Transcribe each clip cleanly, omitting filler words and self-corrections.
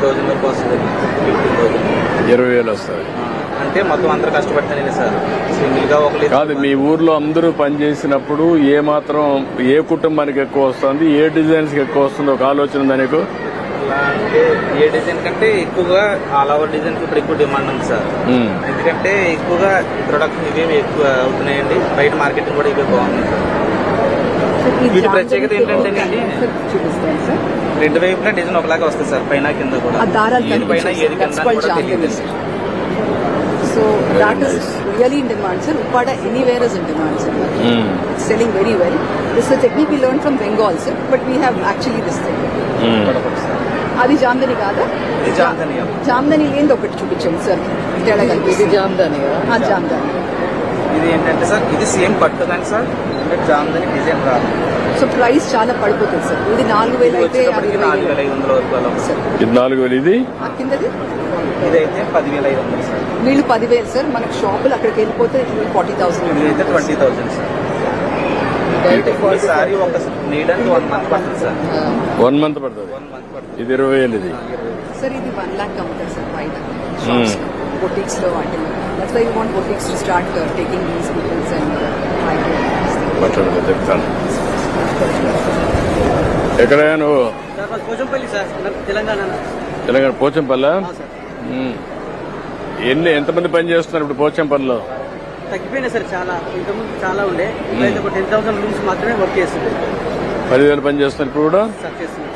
20,000 వరకు వస్తుంది. 15,000 20,000 వస్తుంది. అంటే మొత్తం అందరూ కష్టపడతానండి సార్. సింగిల్ గా ఒకరు కాదు, మీ ఊర్లో అందరూ పనిచేసినప్పుడు ఏ మాత్రం ఏ కుటుంబానికి ఎక్కువ వస్తుంది, ఏ డిజైన్స్ ఎక్కువ వస్తుంది ఒక ఆలోచన ఉందా నీకు? అంటే ఏ డిజైన్ కంటే ఎక్కువగా ఆల్ ఓవర్ డిజైన్ ఇప్పుడు ఎక్కువ డిమాండ్ ఉంది సార్. ఎందుకంటే ఎక్కువగా ప్రొడక్షన్ ఇవేమి ఎక్కువ అవుతున్నాయండి. బయట మార్కెటింగ్ కూడా ఇవే బాగుంది సార్. వీటి ప్రత్యేకత ఏంటంటే రెండు వైపులా డిజైన్ ఒకలాగా వస్తుంది సార్, పైన కింద కూడా. ఏది పైన ఏది కింద కూడా తెలియదు. So that is really in demand, sir. Uppada anywhere is in demand, sir. It's selling very well. This is a technique we learned from Bengal, sir, but we have actually this thing. అది జామ్దని కాదా? జామ్దని లేని ఒకటి చూపించండి sir. తేడా కలిపి జామ్దాని. జామ్దాని ఇది ఏంటంటే sir, ఇది సేమ్ పట్టు కానీ సార్ జామ్దాని డిజైన్ రాదు. సో ప్రైస్ చాలా పడిపోతుంది సార్. ఇది 4,000 అయితే 4,500 వరకు అలా సార్. ఇది 4,000. ఇది కిందది ఇదైతే 10,500 సార్. వీళ్ళు 10,000 సార్. మనకు షాపులు అక్కడికి వెళ్ళిపోతే 40,000. ఇదైతే 20,000 సార్. ఈసారి ఒక నీడానికి 1 మంత్ పడుతుంది సార్. 1 మంత్ పడుతుంది. ఇది 20,000. ఇది సార్ ఇది 1 lakh అమ్ముతారు సార్ బయట బొటిక్స్ లో వాటిలో. That's why you want boutiques to start taking these peoples and మాట్లాడదు చెప్తాను. ఎక్కడయ్యా నువ్వు? పోచంపల్లి సార్, తెలంగాణ. తెలంగాణ పోచంపల్లి. ఎంతమంది పని చేస్తున్నారు ఇప్పుడు పోచంపల్లిలో? తగ్గిపోయినాయి సార్ చాలా. ఇంతకుముందు చాలా ఉండే, ఇప్పుడైతే ఒక 10,000 రూమ్స్ మాత్రమే వర్క్ చేస్తుంది. 10,000 పని చేస్తున్నారు ఇప్పుడు కూడా? సార్ చేస్తున్నారు.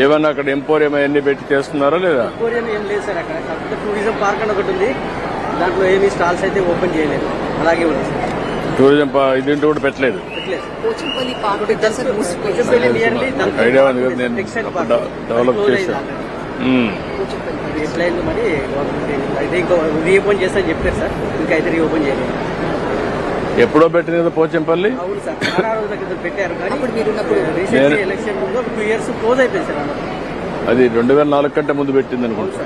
ఏమన్నా అక్కడ ఎంపోరియం అవన్నీ పెట్టి చేస్తున్నారా లేదా? ఎంపోరియం ఏం లేదు సార్. అక్కడ కాకపోతే టూరిజం పార్క్ అని ఒకటి ఉంది, దాంట్లో ఏమి స్టాల్స్ అయితే ఓపెన్ చేయలేదు, అలాగే ఉంది సార్. టూరిజం ఇదింటూ కూడా పెట్టలేదు. పోచంపల్లి పార్క్ ఐడియా ఉంది కదా, నేను డెవలప్ చేశాను. ఎట్లయింది మరి అయితే ఇంకో రీఓపెన్ చేస్తా చెప్పారు సార్. ఇంకా అయితే రీఓపెన్ చేయలేదు. ఎప్పుడో పెట్టింది కదా పోచంపల్లి? అవును సార్, చాలా రోజుల క్రితం పెట్టారు. మీరు ఎలక్షన్ ముందు 2 years క్లోజ్ అయిపోయింది సార్. అది 2004 కంటే ముందు పెట్టింది అనుకుంటా.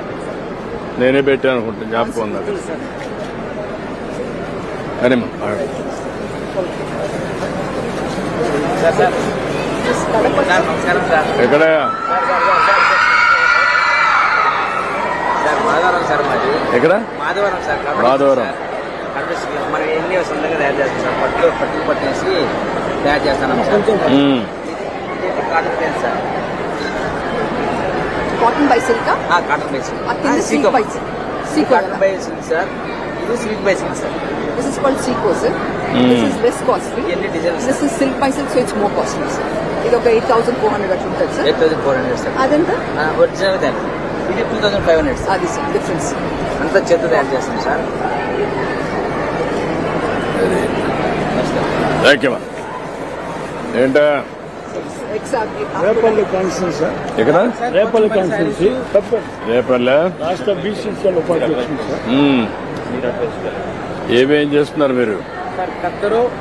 నేనే పెట్టాను అనుకుంటా, జ్ఞాపకం ఉంది. అరే నమస్కారం సార్. ఎక్కడ? మాధవరం సార్. మాది ఎక్కడ? మాధవరం సార్. మాధవరం. మరి ఎన్ని సొంతంగా తయారు చేస్తాం సార్. పట్టులు పట్టేసి తయారు చేస్తాను sir. Cotton plain sir. Cotton by silk. Cotton by silk. Cotton by silk sir. ఇది silk by silk sir. This is called Seco, sir. This is less costly. This is silk by silk, so it's more costly, sir. ఇది ఒక 8,400 అట్లా ఉంటుంది sir. 8,400 sir. అదెంత? Original దాని ఇది 2,500 sir. అది sir difference. అంతా చేత తయారు చేస్తాం సార్. ఏంటా? Repalle constituency sir. ఎక్కడ? రేపల్లి కాన్స్టిట్యూన్సీ. రేపల్లె రాష్ట్ర బీసీసీఎల్ ఉపాధి వచ్చింది సార్. ఏమేం చేస్తున్నారు మీరు?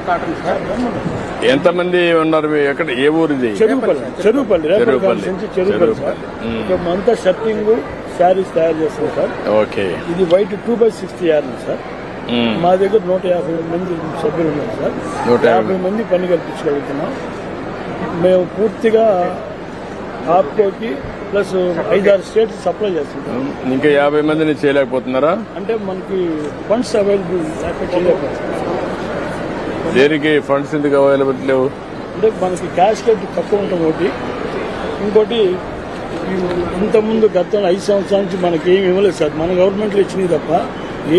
Cotton sir. ఎంతమంది ఉన్నారు? ఎక్కడ? ఏ ఊరు ఇది? చెరువుపల్లి. Repalle constituency Cheruvupalli sir. అంతా షర్టింగ్ శారీస్ తయారు చేస్తాం సార్. ఓకే. ఇది వైట్ 2/60 యార్డ్ సార్. మా దగ్గర 150 మంది సభ్యులు ఉన్నారు సార్. 150 మంది పని కల్పించగలుగుతున్నాం. మేము పూర్తిగా ఆప్కోకి ప్లస్ 5-6 స్టేట్స్ సప్లై చేస్తున్నాం. ఇంకా 50 మందిని చేయలేకపోతున్నారా? అంటే మనకి ఫండ్స్ అవైలబుల్ చేయలేకపోతున్నాం. దేనికి ఫండ్స్ ఎందుకు అవైలబుల్ లేవు? అంటే మనకి క్యాష్ రేట్ తక్కువ ఉంటుంది ఒకటి. ఇంకోటి ఇంతకుముందు గత 5 సంవత్సరాల నుంచి మనకి ఏమి ఇవ్వలేదు సార్. మన గవర్నమెంట్లో ఇచ్చినవి తప్ప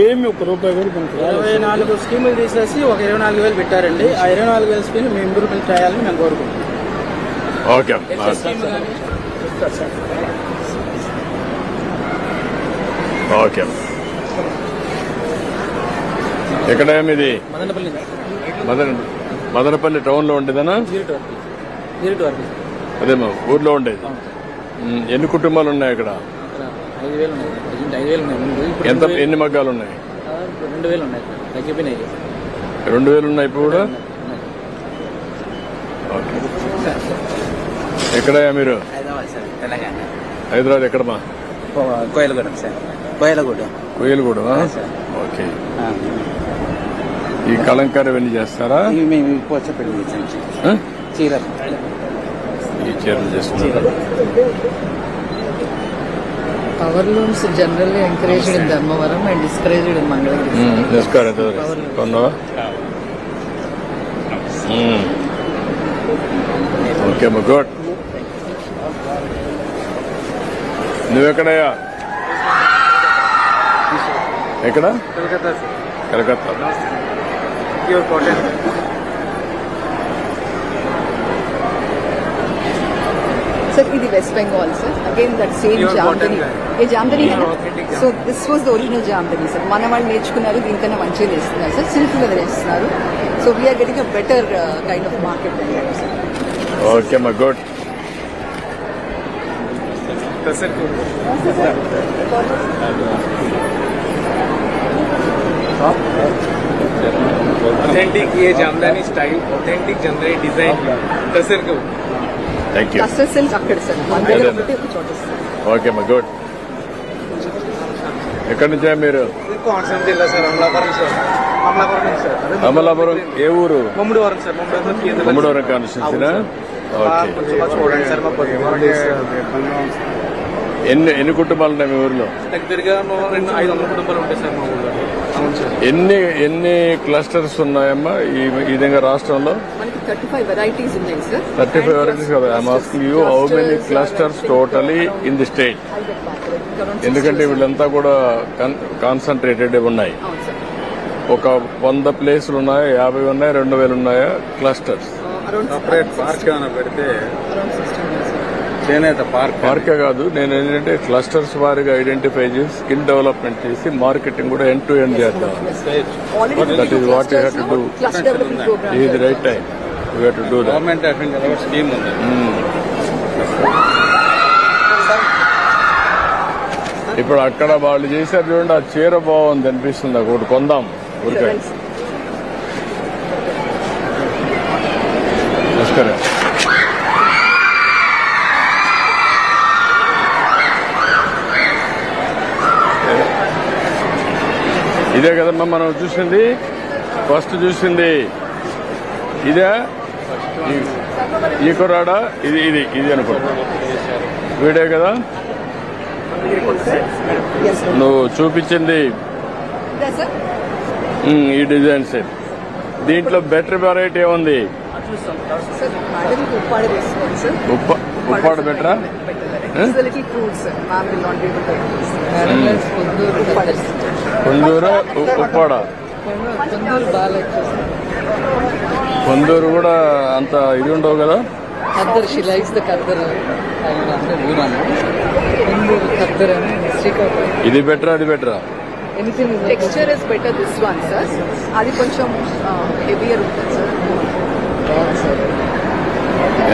ఏమి ఒక్క రూపాయి కూడా మనకు 24 స్కీములు తీసేసి ఒక 24,000 పెట్టారండి. ఆ 24,000 స్కీమ్ మేము ఇంప్రూవ్మెంట్ చేయాలని మేము కోరుకుంటున్నాం. ఓకే. ఓకే. ఎక్కడ ఇది? మదనపల్లి టౌన్ లో ఉండేదనా? అదే మా ఊర్లో ఉండేది. ఎన్ని కుటుంబాలు ఉన్నాయి అక్కడ? 5,000 ఉన్నాయి. ఎన్ని మగ్గాలు ఉన్నాయి? 2,000 ఉన్నాయి. తగ్గిపోయినాయి. 2,000 ఉన్నాయి ఇప్పుడు కూడా. ఓకే. ఎక్కడయ్యా మీరు? హైదరాబాద్ సార్. తెలంగాణ. హైదరాబాద్ ఎక్కడమ్మా? కోయలగూడెం సార్. కోయలగూడ. ఓకే. ఈ కలంకారీ అవన్నీ చేస్తారా? మేము పోచపల్లి చీరలు. ఈ చీరలు చేస్తున్నారు. Power looms generally encouraged in Dharmavaram and discouraged in Mangalagiri. నమస్కారం కొన్నావా ఓకే అమ్మా గుడ్ నువ్వెక్కడయ్యా ఎక్కడ Calcutta Calcutta pure cotton. Sir, ఇది West Bengal, sir. Again, that same Pure Jamdani. cotton. A Jamdani Pure है authentic so this was the original Jamdani, sir. మన వాళ్ళు నేర్చుకున్నారు, దీనికన్నా మంచిగా చేస్తున్నారు సార్. సిల్క్ మీద వేస్తున్నారు. So we're getting a better kind of market then that, sir. Okay అమ్మా గుడ్ ऑथेंटिक ये Jamdani style, authentic Jamdani design tussar के థ్యాంక్ యూ Cluster silk అక్కడ సార్. మన దగ్గర ఒకటి ఒక చోట సార్. ఓకే అమ్మా గుడ్ ఎక్కడి నుంచా మీరు कौन सा जिला sir? Amalapuram sir. Amalapuram sir. Amalapuram ఏ ఊరు मुंबईवरून सर. मुंबईवरून केंद्र ముమ్మడివరం కాన్స్టిట్యూన్సీనా ఓకే చూడండి సార్ మా పొద్దున్న ఎన్ని కుటుంబాలు ఉన్నాయి మీ ఊర్లో దగ్గరగా 500 కుటుంబాలు ఉంటాయి సార్ మా ఊళ్ళో. అవును సార్. ఎన్ని క్లస్టర్స్ ఉన్నాయమ్మా ఈ విధంగా రాష్ట్రంలో మనకి 35 వెరైటీస్ ఉన్నాయి సార్. 35 varieties కదా I'm asking you how many clusters totally in the state ఎందుకంటే వీళ్ళంతా కూడా కాన్సన్ట్రేటెడ్ ఉన్నాయి అవును సార్. ఒక 100 ప్లేసులు ఉన్నాయా 50 ఉన్నాయా 2000 ఉన్నాయా క్లస్టర్స్ సపరేట్ పార్క్ ఏమైనా పెడితే అరౌండ్ 16 ఉన్నాయి సార్. చేనేత పార్క్ పార్కే కాదు నేను ఏంటంటే క్లస్టర్స్ వారిగా ఐడెంటిఫై చేసి స్కిల్ డెవలప్మెంట్ చేసి మార్కెటింగ్ కూడా ఎండ్ టు ఎండ్ చేద్దాం Already That is what you have to do. Cluster development program. ఇది right time you have to do that government of India scheme ఉంది. ఇప్పుడు అక్కడ వాళ్ళు చేశారు చూడండి ఆ చీర బాగుంది అనిపిస్తుంది నాకు ఒకటి కొందాం ఊరికే నమస్కారం ఇదే కదమ్మా మనం చూసింది ఫస్ట్ చూసింది ఇదే ఈ కుర్రాడా ఇది ఇది ఇది అనుకుంటా వీడే కదా Yes, sir. నువ్వు చూపించింది ఇదే సార్. ఈ డిజైన్స్ దీంట్లో బెటర్ వెరైటీ ఏముంది సార్ మేడం ఉప్పాడ వేసుకోండి సార్. ఉప్పాడ బెటరా It's a little crude, sir. Ma'am will not be able to use. Uppada. Konduru Uppada Konduru బాగా కొందూరు కూడా అంత ఇది ఉండవు కదా khaddar she likes the khaddar అంటే కొందూరు ఖద్దర్ అని శ్రీకాకుళం. ఇది బెటరా అది బెటరా anything texture is better this one sir. అది కొంచెం హెవియర్ ఉంటుంది సార్.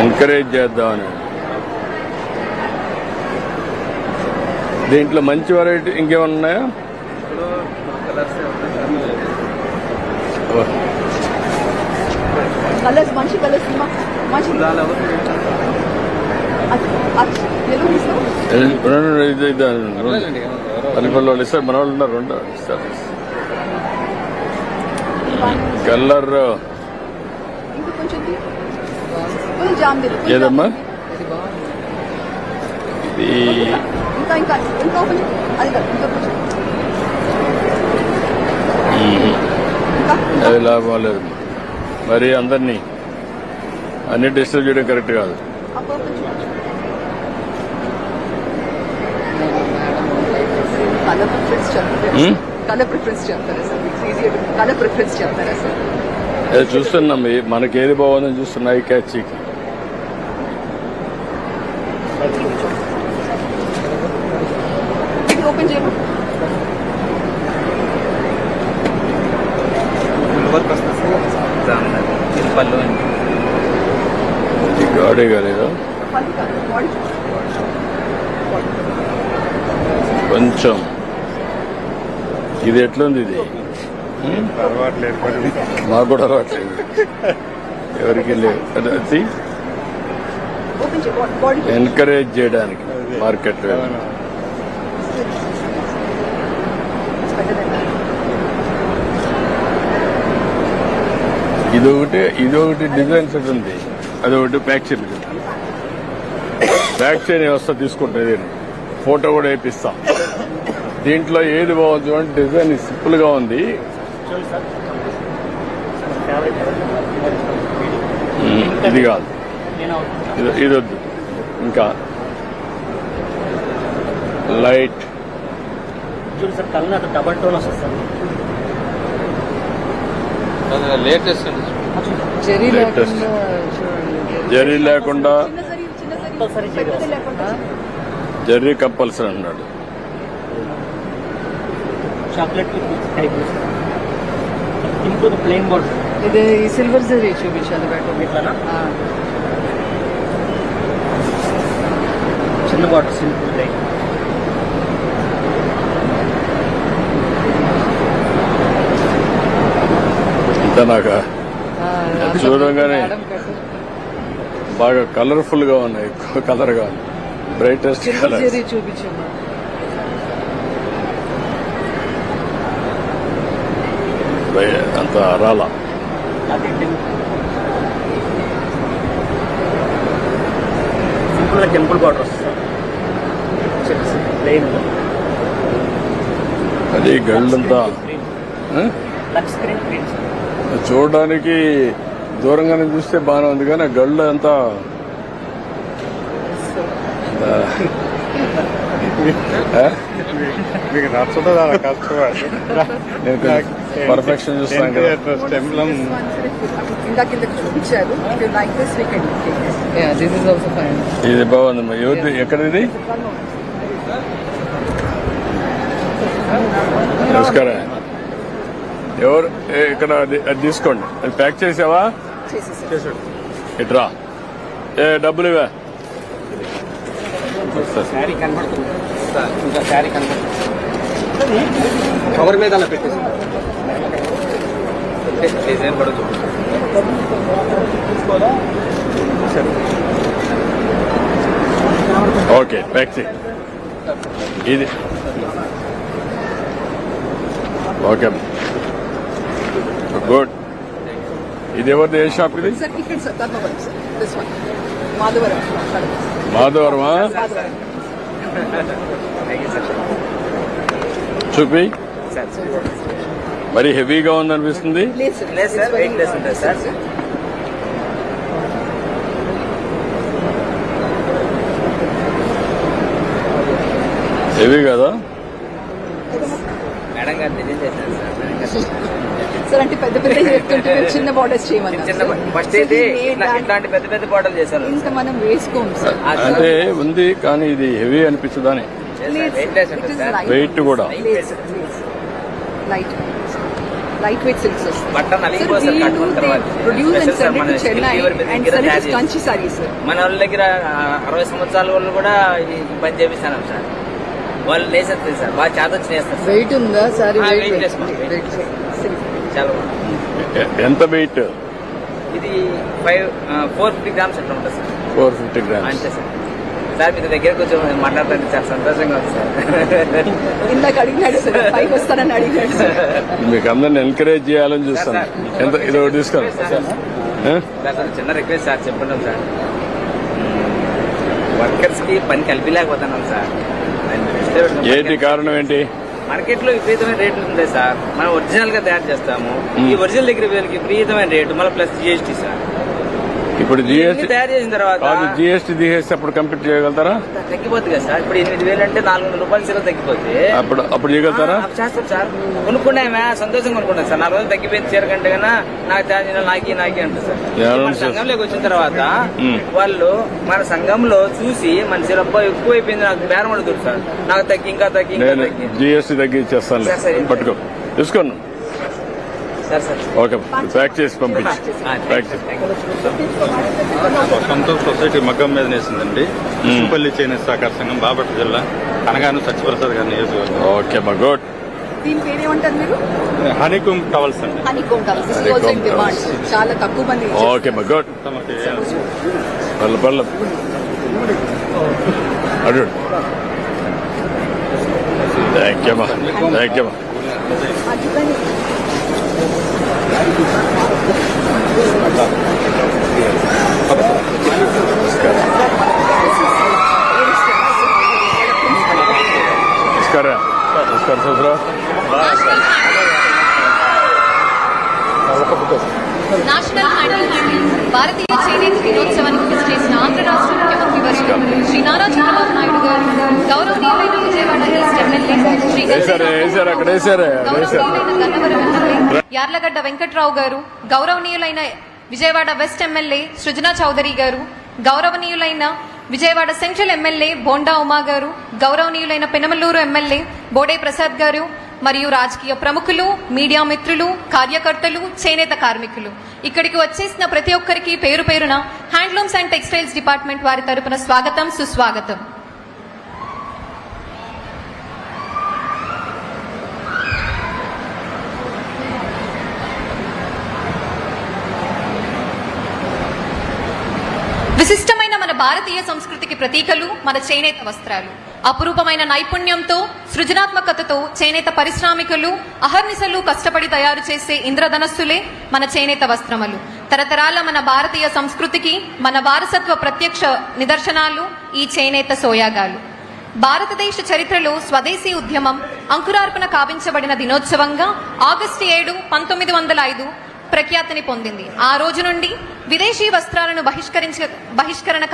ఎంకరేజ్ చేద్దామని దీంట్లో మంచి వెరైటీ ఇంకేమన్నా ఉన్నాయా కలర్స్ మంచి కలర్స్ మంచి పల్లెపల్లి వాళ్ళు ఇస్తారు మన వాళ్ళు ఉన్నారు రెండు ఇస్తారు కలర్ ఇంకా కొంచెం జామ్ ఏదమ్మా ఇది ఇంకా ఇంకా ఇంకా కొంచెం అది కాదు, ఇంకా కొంచెం ఇంకా అది లాభం లేదు మరి అందరినీ అన్ని డిస్టర్బ్ చేయడం కరెక్ట్ కాదు అప్పుడు కొంచెం కలర్ ప్రిఫరెన్స్ చెప్తారా కలర్ ప్రిఫరెన్స్ చెప్తారా sir? It's easy colour preference చెప్తారా సార్? అది చూస్తున్నాం మనకి ఏది బాగుందని చూస్తున్నాయి క్యాచ్ ఇది ఓపెన్ చేయమా? వర్క్ వస్తుంది సార్. ఇది పళ్ళు అండి. గాడే కాలేదా పళ్ళు కాదు, బాడీ కొంచెం ఇది ఎట్లుంది ఇది మాకు కూడా అలవాట్లేదు ఎవరికి లేవు అది ఓపెన్ చేయ బాడీ ఎంకరేజ్ చేయడానికి మార్కెట్ ఇదొకటి డిజైన్ సెట్ ఉంది అదొకటి ప్యాక్ చేయలేదు ప్యాక్ చేయని వ్యవస్థ తీసుకుంటుంది ఫోటో కూడా వేపిస్తాం. దీంట్లో ఏది బాగుంది అంటే డిజైన్ సింపుల్ గా ఉంది. ఇది కాదు, ఇది వద్దు. ఇంకా లైట్ చూడు సార్, కలర్ డబల్ టోన్ వస్తుంది సార్. Latest zari Latest. లేకుండా చూడండి. జరీ లేకుండా, చిన్న జరీ కంపల్సరీ జరీ పెద్దది వస్తుంది. లేకుండా. జరీ కంపల్సరీ అన్నాడు. Chocolate sky blue sir. ఇంకో ప్లెయిన్ బోర్డ్ ఇది సిల్వర్ జరీ చూపించాలి బయట. ఇట్లానా? చిన్న బాటిల్ సింపుల్ లైట్. ఇంత నాకు చూడగానే బాగా కలర్ఫుల్ గా ఉన్నాయి. ఎక్కువ కలర్ గా బ్రైటెస్ట్ సిల్వర్ కలర్. జరీ చూపించమ్మా. అంత రాలా. అది సింపుల్ గా టెంపుల్ బార్డర్ వస్తుంది సార్. ప్లెయిన్ అది గల్డ్ అంతా టచ్ స్క్రీన్ ప్రింట్ సార్. చూడడానికి దూరంగానే చూస్తే బాగానే ఉంది, కానీ గళ్ళు అంతా మీకు నచ్చుతుంది అలా కష్టపడి నేను పర్ఫెక్షన్ చూస్తాను కదా. ఇందాక చూపించారు. Like this we can yeah this is also fine. ఇది బాగుందమ్మా. ఎవరిది, ఎక్కడిది? నమస్కారం. ఎవరు ఇక్కడ అది తీసుకోండి. అది ప్యాక్ చేసావా? చేసేసారు. ఇట్రా. డబ్బులు ఇవా? శారీ కనబడుతుంది సార్, ఇంకా శారీ కనబడుతుంది. కవర్ మీద అలా పెట్టేసి డిజైన్ కూడా చూడండి. ఓకే, ప్యాక్ చేయి. ఇది ఓకే, గుడ్. ఇది ఎవరిది? ఏ షాప్ ఇది? సార్ ఇక్కడ sir Dharmavaram sir. This one Madhavaram. మాధవరమా? మాధవరం. చూపి. సార్ మరి హెవీగా ఉందనిపిస్తుంది. లేదు సార్. లేదు సార్, వెయిట్ లెస్ ఉంటుంది సార్. హెవీ కదా? మేడం గారు డిజైన్ చేశారు సార్. మేడం గారు సార్ అంటే పెద్ద పెద్ద చెప్తుంటే చిన్న బార్డర్స్ చేయమన్నారు. చిన్న ఫస్ట్ అయితే ఇట్లాంటి పెద్ద పెద్ద బాటలు చేశారు. ఇంకా మనం వేసుకోము సార్. అంటే ఉంది, కానీ ఇది హెవీ అనిపించదని. వెయిట్ లెస్ ఉంటుంది సార్. వెయిట్ కూడా. లైట్ లైట్ వెయిట్ సిల్క్స్ వస్తాయి. బట్టన్ అలిగిపోతుంది సార్ కట్టుకున్న తర్వాత. Produce and special sir, send మన టు చెన్నై delivery మీద అండ్ దగ్గర సెండ్ తయారు టు చేస్తాం. కంచి సారీస్ సార్. మన వాళ్ళ దగ్గర 60 సంవత్సరాల వాళ్ళు కూడా ఈ పని చేపిస్తాను సార్. వాళ్ళు లేసేస్తారు సార్, బాగా చేతొచ్చి వేస్తారు సార్. వెయిట్ ఉందా సారీ? ఆ, weight weight less, ma'am. Weight చాలా బాగుంది. ఎంత వెయిట్? ఇది 450 గ్రామ్స్ అట్లా ఉంటుంది సార్. 450 గ్రామ్స్. అంతే సార్. సార్ మీ దగ్గరకు కొంచెం మాట్లాడుతుంటే చాలా సంతోషంగా ఉంది సార్. ఇందాక అడిగినాడు సార్, పైకి వస్తానని అడిగాడు సార్. మీకు అందరిని ఎంకరేజ్ చేయాలని చూస్తాను. ఎంత ఇది ఒకటి తీసుకోండి. సార్ సార్ చిన్న రిక్వెస్ట్ సార్, చెప్పుకున్నాం సార్. వర్కర్స్ కి పని కలిపిలేకపోతున్నాం సార్. ఏంటి కారణం ఏంటి? మార్కెట్ లో విపరీతమైన రేట్లు ఉంటాయి సార్. మనం ఒరిజినల్ గా తయారు చేస్తాము. ఈ ఒరిజినల్ దగ్గర వీళ్ళకి విపరీతమైన రేటు, మళ్ళీ ప్లస్ జిఎస్టీ సార్. ఇప్పుడు జిఎస్టీ తయారు చేసిన తర్వాత కాదు, జిఎస్టీ తీసేసి అప్పుడు కంప్లీట్ చేయగలుగుతారా? తగ్గిపోతుంది కదా సార్. ఇప్పుడు 8,000 అంటే 400 రూపాయలు సీల తగ్గిపోతే అప్పుడు చేయగలుగుతారా? చేస్తాం సార్. కొనుక్కున్నామే సంతోషంగా కొనుక్కున్నాం సార్. 4 రోజులు తగ్గిపోయింది చీర కంటే కన్నా నాకు తయారు నాకి అంటారు సార్. మన సంఘంలోకి వచ్చిన తర్వాత వాళ్ళు మన సంఘంలో చూసి మన చీర ఎక్కువ అయిపోయింది, నాకు బేరం అడుగుతారు సార్. నాకు తగ్గి ఇంకా తగ్గి ఇంకా నేను తగ్గి జిఎస్టీ తగ్గించేస్తాను. సరే, సరే. పట్టుకో, తీసుకోండి. Sir sir. ఓకే, ప్యాక్ చేసి పంపించి. ప్యాక్ చేసి. సంతోష్ సొసైటీ మగ్గం మీద నేసిందండి. పల్లి చేనేత సహకార సంఘం, బాపట్ల జిల్లా, అనగాను సత్యప్రసాద్ గారి నియోజకవర్గం. ఓకే మా గుడ్. దీని పేరేమంటారు మీరు? హనీకుంగ్ టవల్స్ అండి. Honeycomb towels. This is also in demand. చాలా తక్కువ మంది ఓకే మా గుడ్. తమకి పల్ల అడు. థ్యాంక్ యూ మా, థ్యాంక్ యూ మా. అందుకని వేశారు అక్కడ వేశారు గౌరవనీయులైన గన్నవరం ఎమ్మెల్యే యార్లగడ్డ వెంకట్రావు గారు, గౌరవనీయులైన విజయవాడ వెస్ట్ ఎమ్మెల్యే సృజనా చౌదరి గారు, గౌరవనీయులైన విజయవాడ సెంట్రల్ ఎమ్మెల్యే బోండా ఉమా గారు, గౌరవనీయులైన పెనమలూరు ఎమ్మెల్యే బోడే ప్రసాద్ గారు మరియు రాజకీయ ప్రముఖులు, మీడియా మిత్రులు, కార్యకర్తలు, చేనేత కార్మికులు, ఇక్కడికి వచ్చేసిన ప్రతి ఒక్కరికి పేరు పేరున హ్యాండ్లూమ్స్ అండ్ టెక్స్టైల్స్ డిపార్ట్మెంట్ వారి తరపున స్వాగతం, సుస్వాగతం. విశిష్టమైన మన భారతీయ సంస్కృతికి ప్రతీకలు మన చేనేత వస్త్రాలు. అపురూపమైన నైపుణ్యంతో, సృజనాత్మకతతో చేనేత పరిశ్రామికులు అహర్నిశలు కష్టపడి తయారు చేసే ఇంద్రధనస్సులే మన చేనేత వస్త్రములు. తరతరాల మన భారతీయ సంస్కృతికి, మన వారసత్వ ప్రత్యక్ష నిదర్శనాలు ఈ చేనేత సోయాగాలు. భారతదేశ చరిత్రలో స్వదేశీ ఉద్యమం అంకురార్పణ కావించబడిన దినోత్సవంగా ఆగస్టు 7, 1905 ప్రఖ్యాతిని పొందింది. ఆ రోజు నుండి విదేశీ వస్త్రాలను బహిష్కరణ